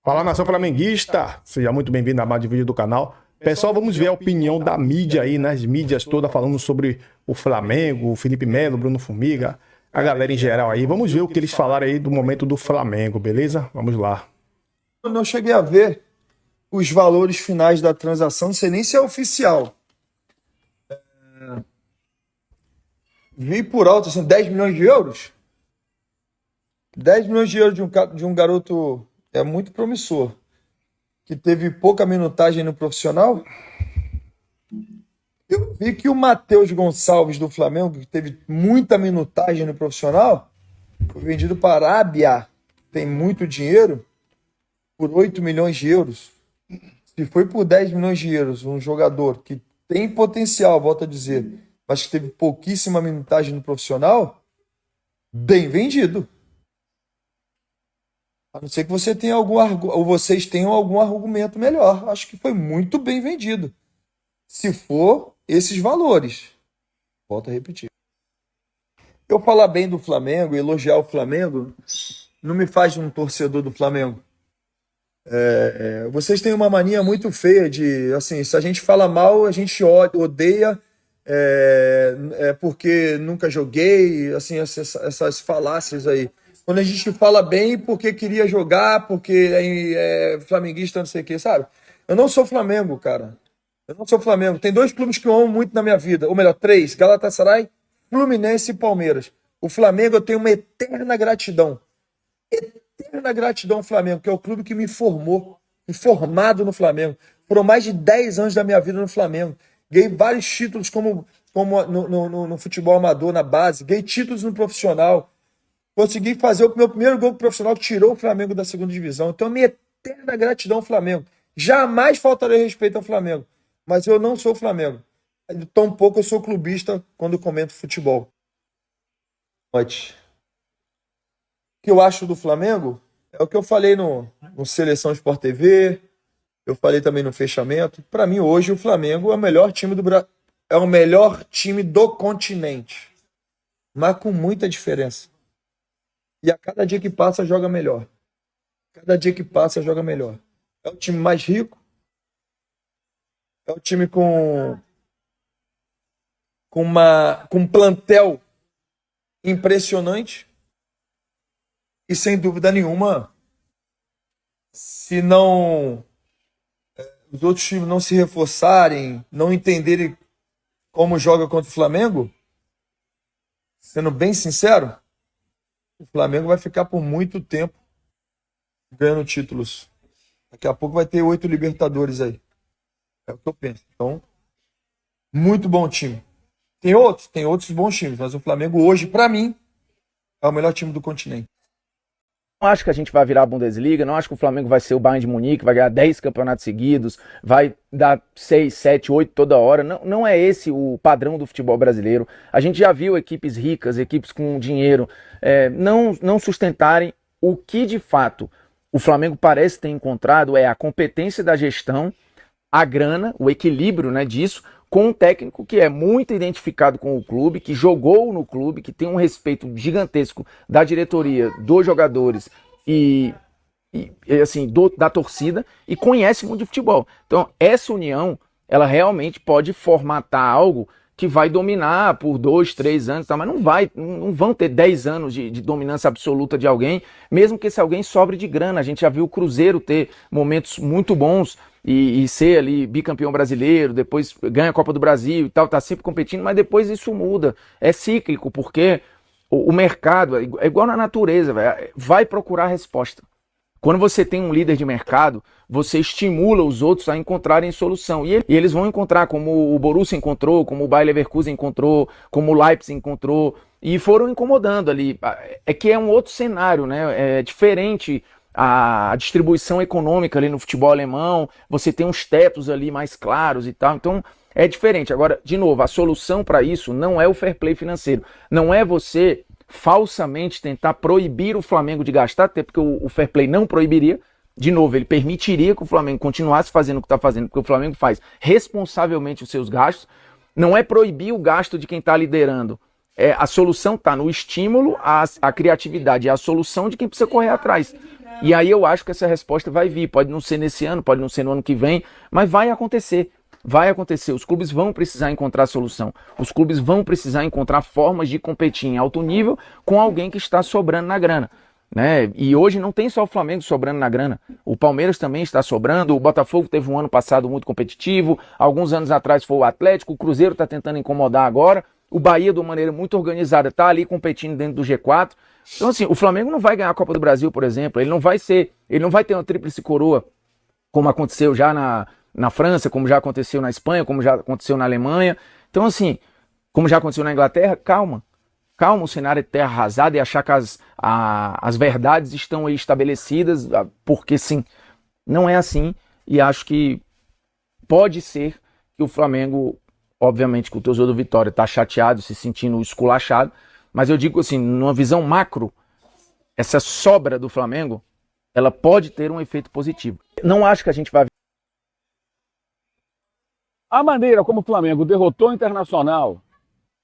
Fala, nação flamenguista! Seja muito bem-vindo a mais um vídeo do canal. Pessoal, vamos ver a opinião da mídia aí, nas mídias todas, falando sobre o Flamengo, o Felipe Melo, Bruno Formiga, a galera em geral aí. Vamos ver o que eles falaram aí do momento do Flamengo, beleza? Vamos lá. Eu não cheguei a ver os valores finais da transação, não sei nem se é oficial. Vi por alto, são 10 milhões de euros. 10 milhões de euros de um garoto é muito promissor, que teve pouca minutagem no profissional. Eu vi que o Matheus Gonçalves do Flamengo, que teve muita minutagem no profissional, foi vendido para a Arábia, tem muito dinheiro, por 8 milhões de euros. Se foi por 10 milhões de euros, um jogador que tem potencial, volto a dizer, mas que teve pouquíssima minutagem no profissional, bem vendido. A não ser que você tenha ou vocês tenham algum argumento melhor. Acho que foi muito bem vendido. Se for esses valores. Volto a repetir. Eu falar bem do Flamengo, elogiar o Flamengo, não me faz um torcedor do Flamengo. Vocês têm uma mania muito feia de, assim, se a gente fala mal, a gente odeia, porque nunca joguei, assim, essas falácias aí. Quando a gente fala bem, porque queria jogar, porque é flamenguista, não sei o que, sabe? Eu não sou Flamengo, cara. Eu não sou Flamengo. Tem 2 clubes que eu amo muito na minha vida. Ou melhor, 3. Galatasaray, Fluminense e Palmeiras. O Flamengo eu tenho uma eterna gratidão. Eterna gratidão ao Flamengo, que é o clube que me formou. Me formado no Flamengo. Foram mais de 10 anos da minha vida no Flamengo. Ganhei vários títulos como no futebol amador, na base. Ganhei títulos no profissional. Consegui fazer o meu primeiro gol profissional que tirou o Flamengo da 2ª divisão. Então, minha eterna gratidão ao Flamengo. Jamais faltarei respeito ao Flamengo. Mas eu não sou Flamengo. Tampouco eu sou clubista quando comento futebol. O que eu acho do Flamengo é o que eu falei no Seleção Sport TV. Eu falei também no fechamento. Para mim, hoje, o Flamengo é o melhor time do Brasil. É o melhor time do continente. Mas com muita diferença. E a cada dia que passa, joga melhor. Cada dia que passa, joga melhor. É o time mais rico. É o time com um plantel impressionante. E sem dúvida nenhuma, se não os outros times não se reforçarem, não entenderem como joga contra o Flamengo, sendo bem sincero, o Flamengo vai ficar por muito tempo ganhando títulos. Daqui a pouco vai ter 8 Libertadores aí. É o que eu penso. Então, muito bom time. Tem outros bons times, mas o Flamengo hoje, para mim, é o melhor time do continente. Não acho que a gente vai virar a Bundesliga, não acho que o Flamengo vai ser o Bayern de Munique, vai ganhar 10 campeonatos seguidos, vai dar 6, 7, 8 toda hora. Não é esse o padrão do futebol brasileiro. A gente já viu equipes ricas, equipes com dinheiro, não sustentarem. O que de fato o Flamengo parece ter encontrado é a competência da gestão, a grana, o equilíbrio, né, disso, com um técnico que é muito identificado com o clube, que jogou no clube, que tem um respeito gigantesco da diretoria, dos jogadores e assim, da torcida, e conhece muito de futebol. Então, essa união, ela realmente pode formatar algo que vai dominar por 2, 3 anos, tá? Mas não vão ter 10 anos de dominância absoluta de alguém, mesmo que esse alguém sobre de grana. A gente já viu o Cruzeiro ter momentos muito bons, e ser ali bicampeão brasileiro, depois ganha a Copa do Brasil e tal, tá sempre competindo, mas depois isso muda, é cíclico, porque o mercado é igual na natureza, véio, vai procurar resposta. Quando você tem um líder de mercado, você estimula os outros a encontrarem solução, e eles vão encontrar, como o Borussia encontrou, como o Bayer Leverkusen encontrou, como o Leipzig encontrou, e foram incomodando ali. É que é um outro cenário, né? É diferente a distribuição econômica ali no futebol alemão, você tem uns tetos ali mais claros e tal, então é diferente. Agora, de novo, a solução para isso não é o fair play financeiro, não é você falsamente tentar proibir o Flamengo de gastar, até porque o fair play não proibiria, de novo, ele permitiria que o Flamengo continuasse fazendo o que está fazendo, porque o Flamengo faz responsavelmente os seus gastos, não é proibir o gasto de quem está liderando, a solução está no estímulo, a criatividade, é a solução de quem precisa correr atrás. E aí eu acho que essa resposta vai vir. Pode não ser nesse ano, pode não ser no ano que vem, mas vai acontecer. Vai acontecer. Os clubes vão precisar encontrar solução. Os clubes vão precisar encontrar formas de competir em alto nível com alguém que está sobrando na grana. Né? E hoje não tem só o Flamengo sobrando na grana. O Palmeiras também está sobrando. O Botafogo teve um ano passado muito competitivo. Alguns anos atrás foi o Atlético. O Cruzeiro está tentando incomodar agora. O Bahia, de uma maneira muito organizada, está ali competindo dentro do G4. Então, assim, o Flamengo não vai ganhar a Copa do Brasil, por exemplo. Ele não vai ter uma tríplice coroa, como aconteceu já na França, como já aconteceu na Espanha, como já aconteceu na Alemanha. Então, assim, como já aconteceu na Inglaterra, calma. Calma o cenário de terra arrasada e achar que as verdades estão aí estabelecidas, porque sim, não é assim. E acho que pode ser que o Flamengo, obviamente que o torcedor do Vitória está chateado, se sentindo esculachado, mas eu digo assim, numa visão macro, essa sobra do Flamengo, ela pode ter um efeito positivo. Não acho que a gente vai... A maneira como o Flamengo derrotou o Internacional,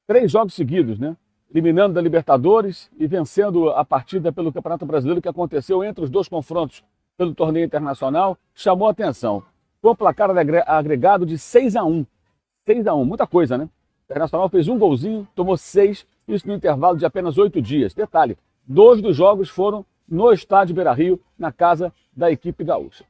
3 jogos seguidos, né? Eliminando da Libertadores e vencendo a partida pelo Campeonato Brasileiro que aconteceu entre os 2 confrontos pelo torneio internacional, chamou a atenção. Foi um placar agregado de 6-1. 6-1, muita coisa, né? O Internacional fez um golzinho, tomou 6, isso no intervalo de apenas 8 dias. Detalhe, 2 dos jogos foram no estádio Beira-Rio, na casa da equipe gaúcha.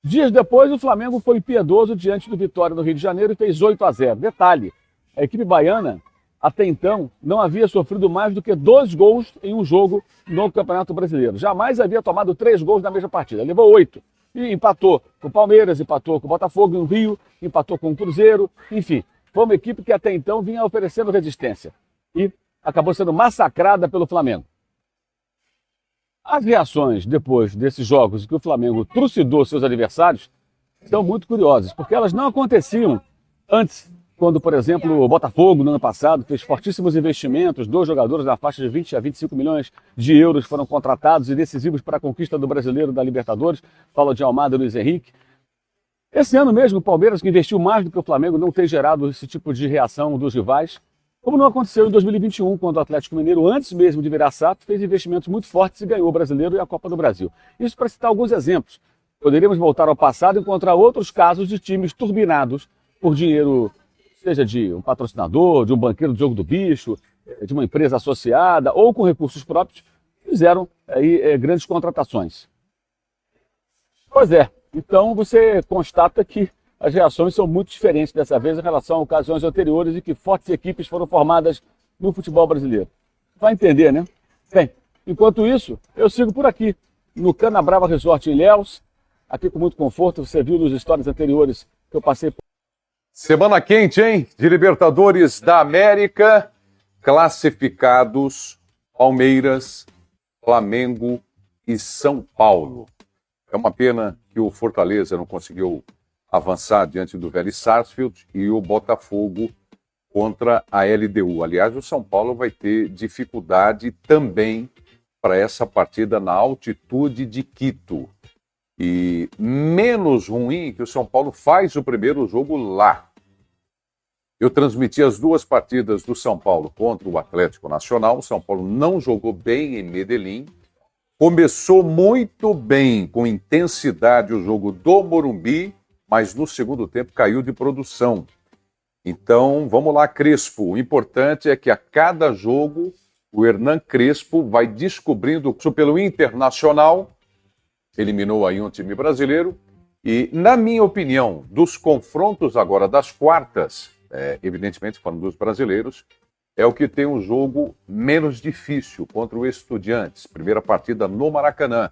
Dias depois, o Flamengo foi impiedoso diante do Vitória no Rio de Janeiro e fez 8-0. Detalhe, a equipe baiana, até então, não havia sofrido mais do que 2 gols em um jogo no Campeonato Brasileiro. Jamais havia tomado 3 gols na mesma partida. Levou 8. E empatou com o Palmeiras, empatou com o Botafogo no Rio, empatou com o Cruzeiro. Enfim, foi uma equipe que até então vinha oferecendo resistência. E acabou sendo massacrada pelo Flamengo. As reações depois desses jogos em que o Flamengo trucidou seus adversários são muito curiosas, porque elas não aconteciam antes. Quando, por exemplo, o Botafogo, no ano passado, fez fortíssimos investimentos, 2 jogadores na faixa de 20 a 25 milhões de euros foram contratados e decisivos para a conquista do Brasileiro da Libertadores, Paulo de Almada e Luiz Henrique. Esse ano mesmo, o Palmeiras, que investiu mais do que o Flamengo, não tem gerado esse tipo de reação dos rivais, como não aconteceu em 2021, quando o Atlético Mineiro, antes mesmo de virar SAF, fez investimentos muito fortes e ganhou o Brasileiro e a Copa do Brasil. Isso para citar alguns exemplos. Poderíamos voltar ao passado e encontrar outros casos de times turbinados por dinheiro, seja de um patrocinador, de um banqueiro do jogo do bicho, de uma empresa associada ou com recursos próprios, fizeram aí grandes contratações. Pois é, então você constata que as reações são muito diferentes dessa vez em relação a ocasiões anteriores e que fortes equipes foram formadas no futebol brasileiro. Vai entender, né? Bem, enquanto isso, eu sigo por aqui, no Canabrava Resort em Ilhéus, aqui com muito conforto. Você viu nos stories anteriores que eu passei por... Semana quente, hein? De Libertadores da América, classificados Palmeiras, Flamengo e São Paulo. É uma pena que o Fortaleza não conseguiu avançar diante do Vélez Sarsfield e o Botafogo contra a LDU. Aliás, o São Paulo vai ter dificuldade também para essa partida na altitude de Quito. E menos ruim que o São Paulo faz o primeiro jogo lá. Eu transmiti as 2 partidas do São Paulo contra o Atlético Nacional. O São Paulo não jogou bem em Medellín. Começou muito bem, com intensidade, o jogo do Morumbi, mas no segundo tempo caiu de produção. Então, vamos lá, Crespo. O importante é que a cada jogo o Hernan Crespo vai descobrindo pelo Internacional. Eliminou aí um time brasileiro e, na minha opinião, dos confrontos agora das quartas, evidentemente falando dos brasileiros, é o que tem um jogo menos difícil contra o Estudiantes. Primeira partida no Maracanã.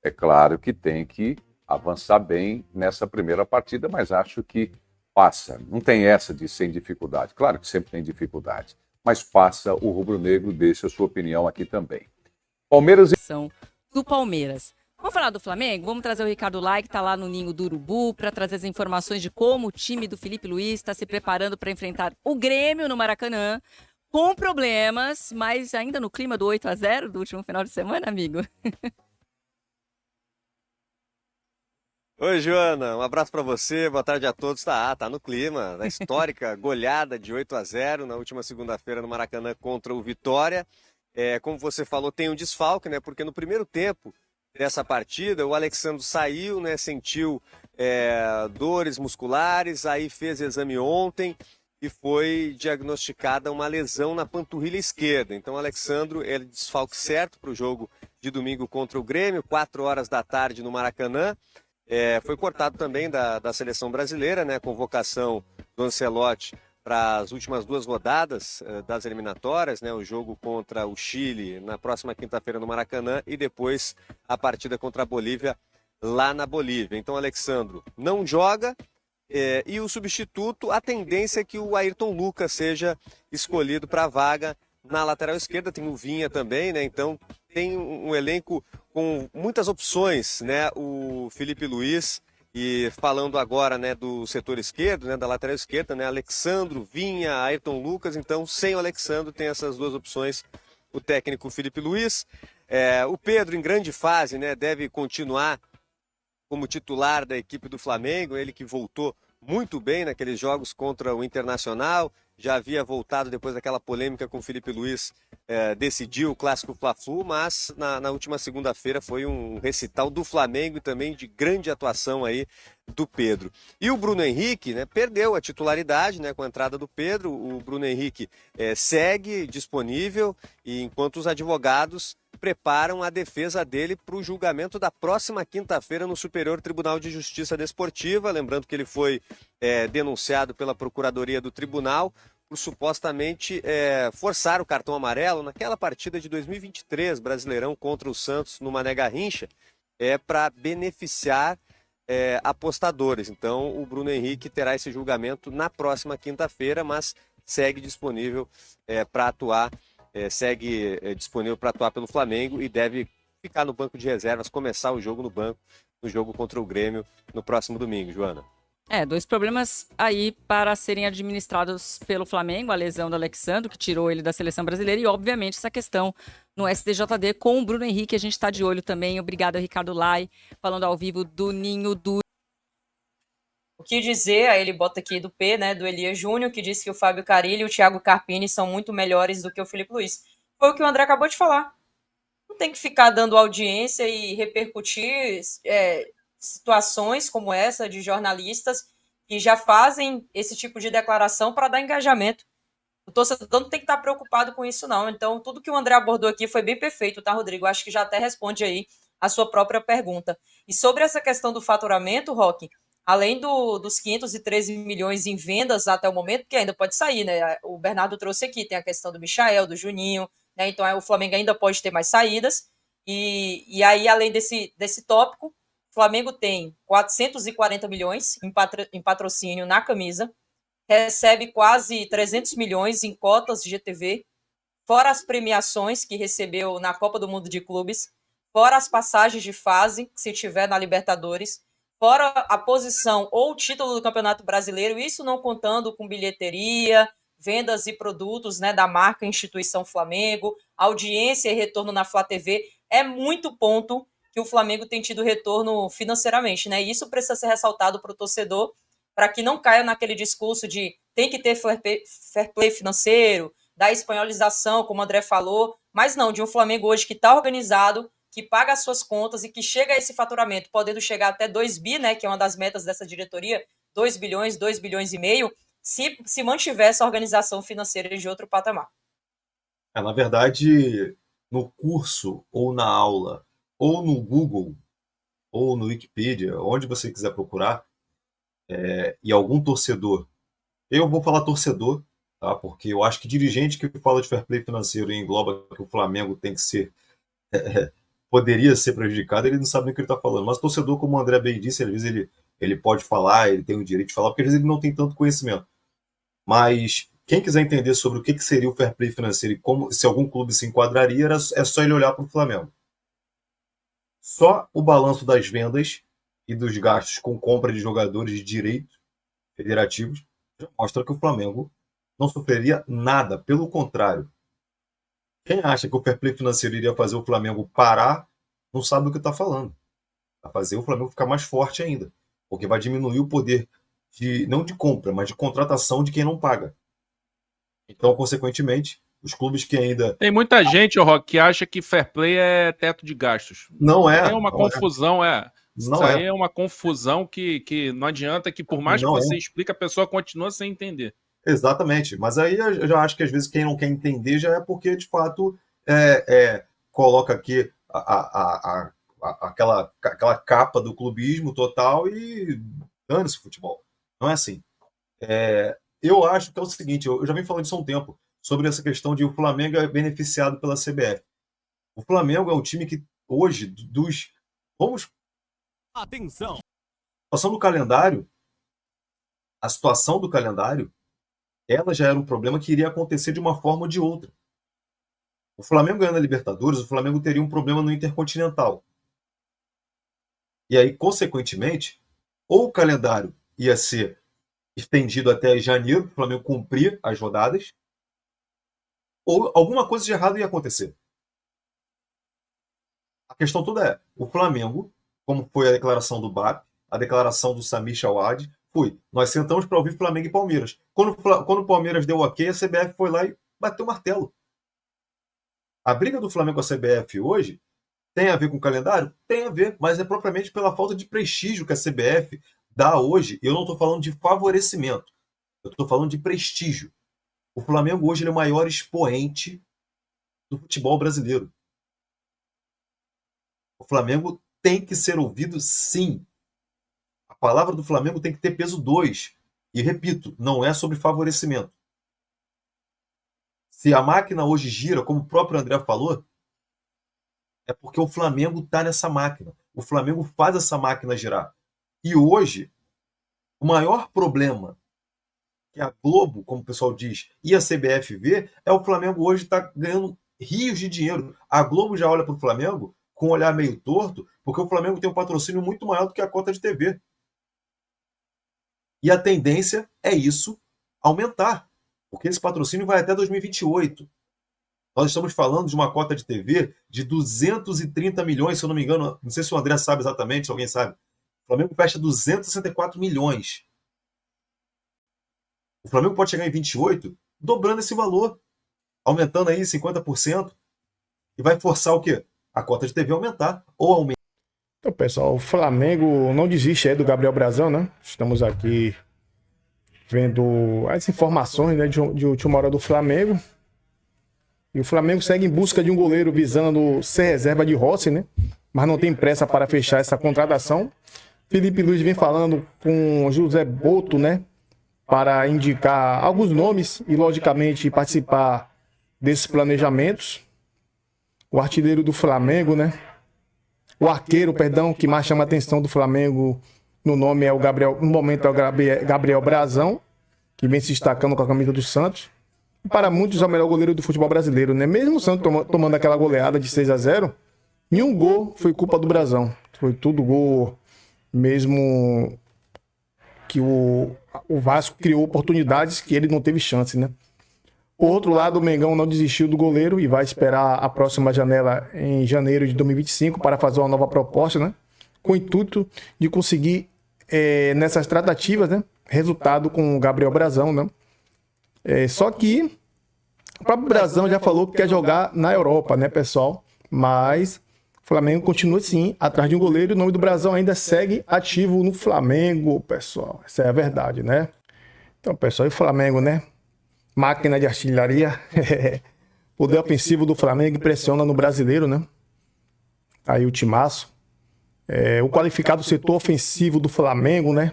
É claro que tem que avançar bem nessa primeira partida, mas acho que passa. Não tem essa de sem dificuldade. Claro que sempre tem dificuldade, mas passa o rubro-negro. Deixa a sua opinião aqui também. Palmeiras e... do Palmeiras. Vamos falar do Flamengo? Vamos trazer o Ricardo Lai, que está lá no Ninho do Urubu, para trazer as informações de como o time do Felipe Luiz está se preparando para enfrentar o Grêmio no Maracanã, com problemas, mas ainda no clima do 8-0 do último final de semana, amigo. Oi, Joana, um abraço para você, boa tarde a todos. Tá no clima, da histórica goleada de 8-0 na última segunda-feira no Maracanã contra o Vitória. Como você falou, tem um desfalque, né? Porque no primeiro tempo dessa partida. O Alexandro saiu, né, sentiu dores musculares, aí fez exame ontem e foi diagnosticada uma lesão na panturrilha esquerda. Então o Alexandro é desfalque certo para o jogo de domingo contra o Grêmio, 4 horas da tarde no Maracanã. Foi cortado também da seleção brasileira, né, convocação do Ancelotti para as últimas 2 rodadas das eliminatórias, né, o jogo contra o Chile na próxima quinta-feira no Maracanã e depois a partida contra a Bolívia lá na Bolívia. Então, Alexandro não joga e o substituto, a tendência é que o Ayrton Lucas seja escolhido para a vaga na lateral esquerda. Tem o Vinha também, né? Então tem um elenco com muitas opções, né? O Felipe Luiz. E falando agora, né, do setor esquerdo, né, da lateral esquerda, né, Alexandro, Vinha, Ayrton Lucas. Então, sem o Alexandro, tem essas 2 opções, o técnico Felipe Luiz. O Pedro, em grande fase, né, deve continuar como titular da equipe do Flamengo, ele que voltou muito bem naqueles jogos contra o Internacional, já havia voltado depois daquela polêmica com o Felipe Luiz, decidiu o Clássico Fla-Flu, mas na última segunda-feira foi um recital do Flamengo e também de grande atuação aí do Pedro. E o Bruno Henrique, né, perdeu a titularidade, né, com a entrada do Pedro. O Bruno Henrique segue disponível, e enquanto os advogados preparam a defesa dele para o julgamento da próxima quinta-feira no Superior Tribunal de Justiça Desportiva. Lembrando que ele foi denunciado pela Procuradoria do Tribunal por supostamente forçar o cartão amarelo naquela partida de 2023, Brasileirão contra o Santos no Mané Garrincha, para beneficiar apostadores. Então o Bruno Henrique terá esse julgamento na próxima quinta-feira, mas segue disponível para atuar. Segue disponível para atuar pelo Flamengo e deve ficar no banco de reservas, começar o jogo no banco, no jogo contra o Grêmio no próximo domingo, Joana. 2 problemas aí para serem administrados pelo Flamengo, a lesão do Alexandro, que tirou ele da seleção brasileira, e obviamente essa questão no STJD com o Bruno Henrique, a gente está de olho também. Obrigado, Ricardo Lai, falando ao vivo do Ninho do... O que dizer, aí ele bota aqui do P, né, do Elias Júnior, que disse que o Fábio Carille e o Thiago Carpini são muito melhores do que o Felipe Luiz. Foi o que o André acabou de falar. Não tem que ficar dando audiência e repercutir situações como essa de jornalistas que já fazem esse tipo de declaração para dar engajamento. O torcedor não tem que estar preocupado com isso, não. Então, tudo que o André abordou aqui foi bem perfeito, tá, Rodrigo? Acho que já até responde aí a sua própria pergunta. E sobre essa questão do faturamento, Roque, além dos 513 milhões em vendas até o momento, que ainda pode sair, né? O Bernardo trouxe aqui, tem a questão do Michael, do Juninho, né? Então o Flamengo ainda pode ter mais saídas. E aí, além desse tópico, o Flamengo tem 440 milhões em patrocínio na camisa, recebe quase 300 milhões em cotas de GTV, fora as premiações que recebeu na Copa do Mundo de Clubes, fora as passagens de fase, se tiver na Libertadores, fora a posição ou o título do Campeonato Brasileiro, isso não contando com bilheteria, vendas e produtos, né, da marca Instituição Flamengo, audiência e retorno na Flá TV. É muito ponto que o Flamengo tem tido retorno financeiramente, né? E isso precisa ser ressaltado para o torcedor, para que não caia naquele discurso de tem que ter fair play financeiro, da espanholização, como o André falou, mas não, de um Flamengo hoje que está organizado, que paga as suas contas e que chega a esse faturamento, podendo chegar até 2 bi, né, que é uma das metas dessa diretoria, 2 bilhões, 2 bilhões e meio, se mantiver essa organização financeira de outro patamar. Na verdade, no curso, ou na aula, ou no Google, ou no Wikipedia, onde você quiser procurar, e algum torcedor, eu vou falar torcedor, tá? Porque eu acho que dirigente que fala de fair play financeiro e engloba que o Flamengo tem que ser, poderia ser prejudicado, ele não sabe nem o que ele está falando. Mas torcedor, como o André bem disse, às vezes ele pode falar, ele tem o direito de falar, porque às vezes ele não tem tanto conhecimento. Mas quem quiser entender sobre o que seria o fair play financeiro e como, se algum clube se enquadraria, é só ele olhar para o Flamengo. Só o balanço das vendas e dos gastos com compra de jogadores de direito federativos já mostra que o Flamengo não sofreria nada, pelo contrário. Quem acha que o fair play financeiro iria fazer o Flamengo parar, não sabe o que está falando. Vai fazer o Flamengo ficar mais forte ainda, porque vai diminuir o poder, não de compra, mas de contratação de quem não paga. Então, consequentemente, Os clubes que ainda... Tem muita gente, ô Rock, que acha que fair play é teto de gastos. Não é. É uma confusão, Isso Não aí é. é uma confusão que não adianta, que por mais que Não você é. explique, a pessoa continua sem entender. Exatamente. Mas aí eu já acho que às vezes quem não quer entender já é porque, de fato, coloca aqui aquela capa do clubismo total e dane-se o futebol. Não é assim. Eu acho que é o seguinte, eu já venho falando disso há um tempo, sobre essa questão de o Flamengo é beneficiado pela CBF. O Flamengo é um time que hoje, Atenção! A situação do calendário, ela já era um problema que iria acontecer de uma forma ou de outra. O Flamengo ganhando a Libertadores, o Flamengo teria um problema no Intercontinental. E aí, consequentemente, ou o calendário ia ser estendido até janeiro, para o Flamengo cumprir as rodadas, ou alguma coisa de errado ia acontecer. A questão toda é, o Flamengo, como foi a declaração do BAP, a declaração do Samir Chawad, nós sentamos para ouvir Flamengo e Palmeiras. Quando o Palmeiras deu o ok, a CBF foi lá e bateu o martelo. A briga do Flamengo com a CBF hoje tem a ver com o calendário? Tem a ver, mas é propriamente pela falta de prestígio que a CBF dá hoje. Eu não estou falando de favorecimento, eu estou falando de prestígio. O Flamengo hoje é o maior expoente do futebol brasileiro. O Flamengo tem que ser ouvido, sim. A palavra do Flamengo tem que ter peso 2. E repito, não é sobre favorecimento. Se a máquina hoje gira, como o próprio André falou, é porque o Flamengo está nessa máquina. O Flamengo faz essa máquina girar. E hoje, o maior problema que a Globo, como o pessoal diz, e a CBF vê, é o Flamengo hoje está ganhando rios de dinheiro. A Globo já olha para o Flamengo com um olhar meio torto, porque o Flamengo tem um patrocínio muito maior do que a cota de TV. E a tendência é isso aumentar, porque esse patrocínio vai até 2028. Nós estamos falando de uma cota de TV de 230 milhões, se eu não me engano, não sei se o André sabe exatamente, se alguém sabe. O Flamengo fecha 264 milhões. O Flamengo pode chegar em 28, dobrando esse valor, aumentando aí 50%, e vai forçar o quê? A cota de TV aumentar, ou aumentar. Então, pessoal, o Flamengo não desiste aí do Gabriel Brazão, né? Estamos aqui vendo as informações, né, de última hora do Flamengo. E o Flamengo segue em busca de um goleiro visando ser reserva de Rossi, né? Mas não tem pressa para fechar essa contratação. Felipe Luiz vem falando com José Boto, né? Para indicar alguns nomes e, logicamente, participar desses planejamentos. O artilheiro do Flamengo, né? O arqueiro, perdão, que mais chama a atenção do Flamengo no nome é o Gabriel, no momento é o Gabriel Brazão, que vem se destacando com a camisa do Santos. E para muitos é o melhor goleiro do futebol brasileiro, né? Mesmo o Santos tomando aquela goleada de 6-0, nenhum gol foi culpa do Brazão. Foi tudo gol mesmo que o Vasco criou oportunidades que ele não teve chance, né? Por outro lado, o Mengão não desistiu do goleiro e vai esperar a próxima janela em janeiro de 2025 para fazer uma nova proposta, né? Com o intuito de conseguir, nessas tratativas, né, resultado com o Gabriel Brazão, né? Só que o próprio Brazão já falou que quer jogar na Europa, né, pessoal? Mas o Flamengo continua, sim, atrás de um goleiro e o nome do Brazão ainda segue ativo no Flamengo, pessoal. Essa é a verdade, né? Então, pessoal, e o Flamengo, né? Máquina de artilharia. Poder ofensivo do Flamengo impressiona no brasileiro, né? Aí o timaço. O qualificado setor ofensivo do Flamengo, né?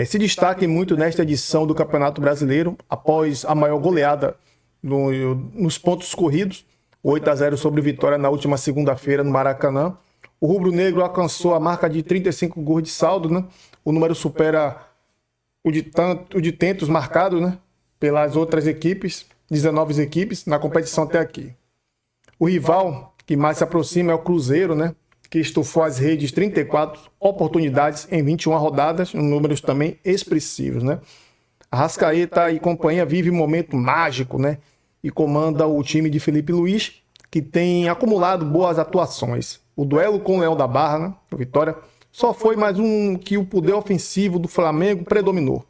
Se destaca muito nesta edição do Campeonato Brasileiro, após a maior goleada nos pontos corridos, 8-0 sobre o Vitória na última segunda-feira no Maracanã. O rubro-negro alcançou a marca de 35 gols de saldo, né? O número supera o de tentos marcados, né, pelas outras equipes, 19 equipes na competição até aqui. O rival que mais se aproxima é o Cruzeiro, né, que estufou as redes 34 oportunidades em 21 rodadas, números também expressivos, né? Arrascaeta e companhia vive um momento mágico, né, e comanda o time de Felipe Luiz, que tem acumulado boas atuações. O duelo com o Leão da Barra, né, o Vitória, só foi mais um que o poder ofensivo do Flamengo predominou.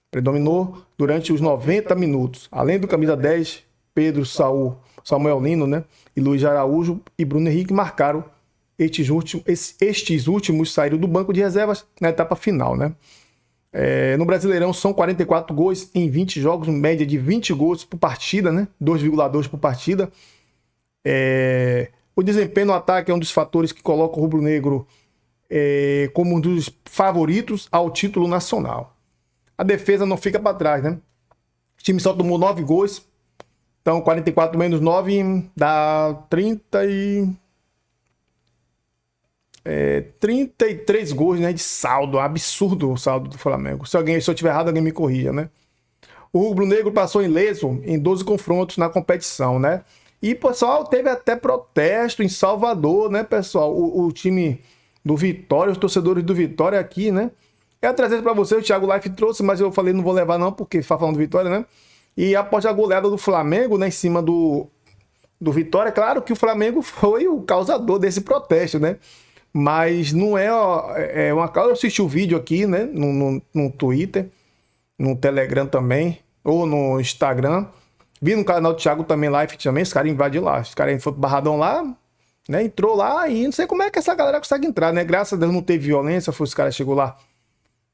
Predominou durante os 90 minutos. Além do camisa 10, Pedro, Samuel Lino, né? E Luiz Araújo e Bruno Henrique marcaram. Estes últimos saíram do banco de reservas na etapa final, né? No Brasileirão são 44 gols em 20 jogos, média de 20 gols por partida, né? 2,2 por partida. O desempenho no ataque é um dos fatores que coloca o rubro-negro como um dos favoritos ao título nacional. A defesa não fica para trás, né? O time só tomou 9 gols, então 44 menos 9 dá 33 gols, né, de saldo. Absurdo o saldo do Flamengo. Se eu tiver errado, alguém me corrija, né? O rubro-negro passou ileso em 12 confrontos na competição, né? E, pessoal, teve até protesto em Salvador, né, pessoal? O time do Vitória, os torcedores do Vitória aqui, né? Eu trazer para você, o Thiago Life trouxe, mas eu falei, não vou levar não, porque está falando do Vitória, né? E após a goleada do Flamengo, né, em cima do Vitória, claro que o Flamengo foi o causador desse protesto, né? Mas não é uma causa. Eu assisti o vídeo aqui, né? No Twitter, no Telegram também, ou no Instagram. Vi no canal do Thiago também, Live também, os caras invadiram lá. Os caras foram pro Barradão lá, né? Entrou lá e não sei como é que essa galera consegue entrar, né? Graças a Deus não teve violência, foi os caras chegou lá.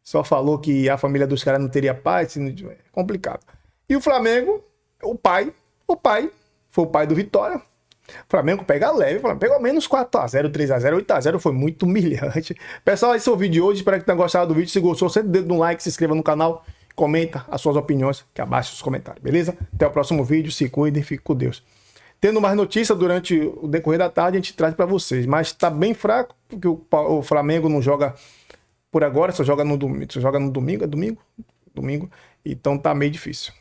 Só falou que a família dos caras não teria paz, é complicado. E o Flamengo, o pai foi o pai do Vitória. O Flamengo pega leve, o Flamengo pegou menos 4x0, 3x0, 8x0, foi muito humilhante. Pessoal, esse é o vídeo de hoje, espero que tenham gostado do vídeo. Se gostou, sente o dedo no like, se inscreva no canal, comenta as suas opiniões aqui abaixo nos comentários, beleza? Até o próximo vídeo, se cuidem, fiquem com Deus. Tendo mais notícias durante o decorrer da tarde, a gente traz para vocês, mas tá bem fraco, porque o Flamengo não joga por agora, só joga no domingo, é domingo? Então tá meio difícil.